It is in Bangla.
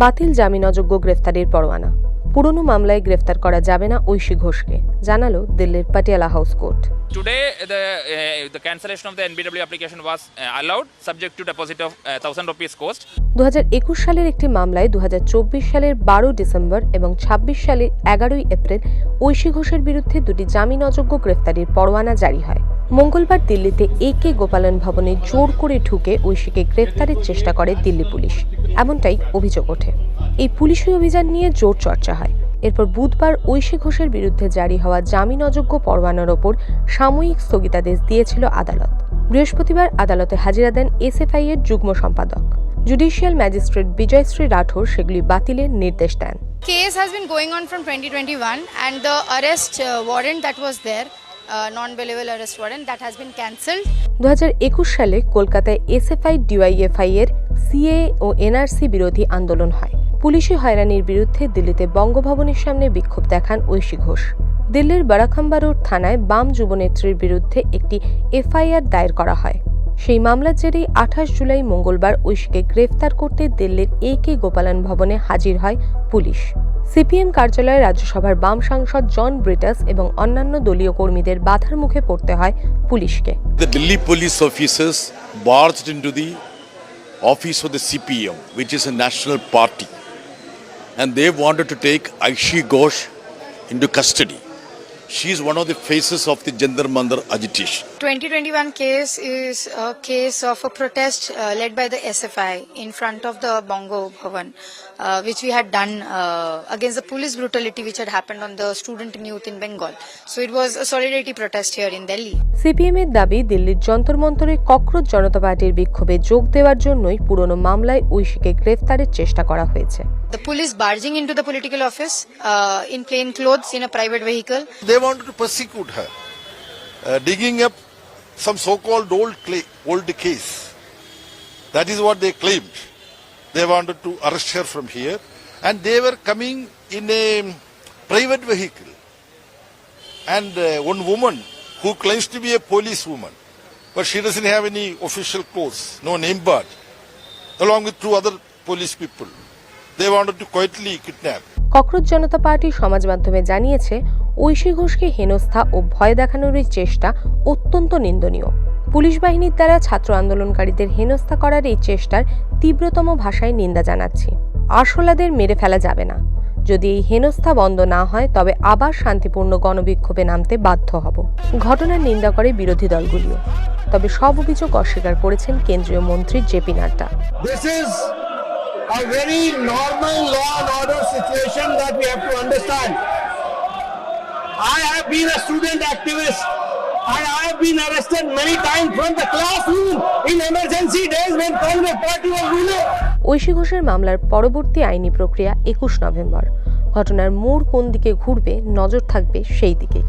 বাতিল জামিন অযোগ্য গ্রেফতারির পরোয়ানা। পুরনো মামলায় গ্রেফতার করা যাবে না ঐশী ঘোষকে, জানালো দিল্লির Patiala house court. Today, the cancellation of the NBW application was allowed, subject to deposit of 1,000 rupees cost. 2021 সালের একটি মামলায় 2024 সালের 12 ডিসেম্বর এবং 26 সালের 11 এপ্রিল ঐশী ঘোষের বিরুদ্ধে দুটি জামিন অযোগ্য গ্রেফতারির পরোয়ানা জারি হয়। মঙ্গলবার দিল্লিতে একে গোপালন ভবনে জোর করে ঢুকে ঐশীকে গ্রেফতারের চেষ্টা করে দিল্লি পুলিশ, এমনটাই অভিযোগ ওঠে। এই পুলিশি অভিযান নিয়ে জোর চর্চা হয়। এরপর বুধবার ঐশী ঘোষের বিরুদ্ধে জারি হওয়া জামিন অযোগ্য পরোয়ানার ওপর সাময়িক স্থগিতাদেশ দিয়েছিল আদালত। বৃহস্পতিবার আদালতে হাজিরা দেন এসএফআই এর যুগ্ম সম্পাদক। জুডিশিয়াল ম্যাজিস্ট্রেট বিজয়শ্রী রাঠোর সেগুলি বাতিলের নির্দেশ দেন। Case has been going on from 2021 and the arrest warrant that was there, non-bailable arrest warrant, that has been cancelled. 2021 সালে কলকাতায় এসএফআই ডিওয়াইএফআই এর সিএ ও এনআরসি বিরোধী আন্দোলন হয়। পুলিশি হয়রানির বিরুদ্ধে দিল্লিতে বঙ্গভবনের সামনে বিক্ষোভ দেখান ঐশী ঘোষ। দিল্লির বারাখাম্বা রোড থানায় বাম যুবনেত্রীর বিরুদ্ধে একটি এফআইআর দায়ের করা হয়। সেই মামলার জেরেই 28 জুলাই মঙ্গলবার ঐশীকে গ্রেফতার করতে দিল্লির একে গোপালন ভবনে হাজির হয় পুলিশ। সিপিএম কার্যালয়ে রাজ্যসভার বাম সাংসদ জন ব্রিটাস এবং অন্যান্য দলীয় কর্মীদের বাধার মুখে পড়তে হয় পুলিশকে। The Delhi police officers barged into the office of the CPM, which is a national party, and they wanted to take Aishi Ghosh into custody. She is one of the faces of the Jantar Mandar agitation. 2021 case is a case of a protest led by the SFI in front of the Bongo Bhavan, which we had done against the police brutality which had happened on the student and youth in Bengal. So it was a solidarity protest here in Delhi. CPM এর দাবি, দিল্লির যন্তর মন্তরে ককরোচ জনতা পার্টির বিক্ষোভে যোগ দেওয়ার জন্যই পুরনো মামলায় ঐশীকে গ্রেফতারের চেষ্টা করা হয়েছে। The police barging into the political office in plain clothes in a private vehicle. They wanted to persecute her, digging up some so-called old case. That is what they claimed. They wanted to arrest her from here, and they were coming in a private vehicle. And one woman who claims to be a police woman, but she doesn't have any official clothes, no name badge, along with two other police people. They wanted to quietly kidnap. Cockroach Janata party সমাজ মাধ্যমে জানিয়েছে, ঐশী ঘোষকে হেনস্থা ও ভয় দেখানোর চেষ্টা অত্যন্ত নিন্দনীয়। পুলিশ বাহিনীর দ্বারা ছাত্র আন্দোলনকারীদের হেনস্থা করার এই চেষ্টার তীব্রতম ভাষায় নিন্দা জানাচ্ছি। আরশোলাদের মেরে ফেলা যাবে না। যদি এই হেনস্থা বন্ধ না হয় তবে আবার শান্তিপূর্ণ গণবিক্ষোভে নামতে বাধ্য হব। ঘটনার নিন্দা করে বিরোধী দলগুলিও। তবে সব অভিযোগ অস্বীকার করেছেন কেন্দ্রীয় মন্ত্রী JP Nadda. A very normal law and order situation that we have to understand. I have been a student activist and I have been arrested many times from the classroom in emergency days when Congress party was ruling. Aishi ঘোষের মামলার পরবর্তী আইনি প্রক্রিয়া 21 নভেম্বর। ঘটনার মোড় কোন দিকে ঘুরবে, নজর থাকবে সেই দিকে।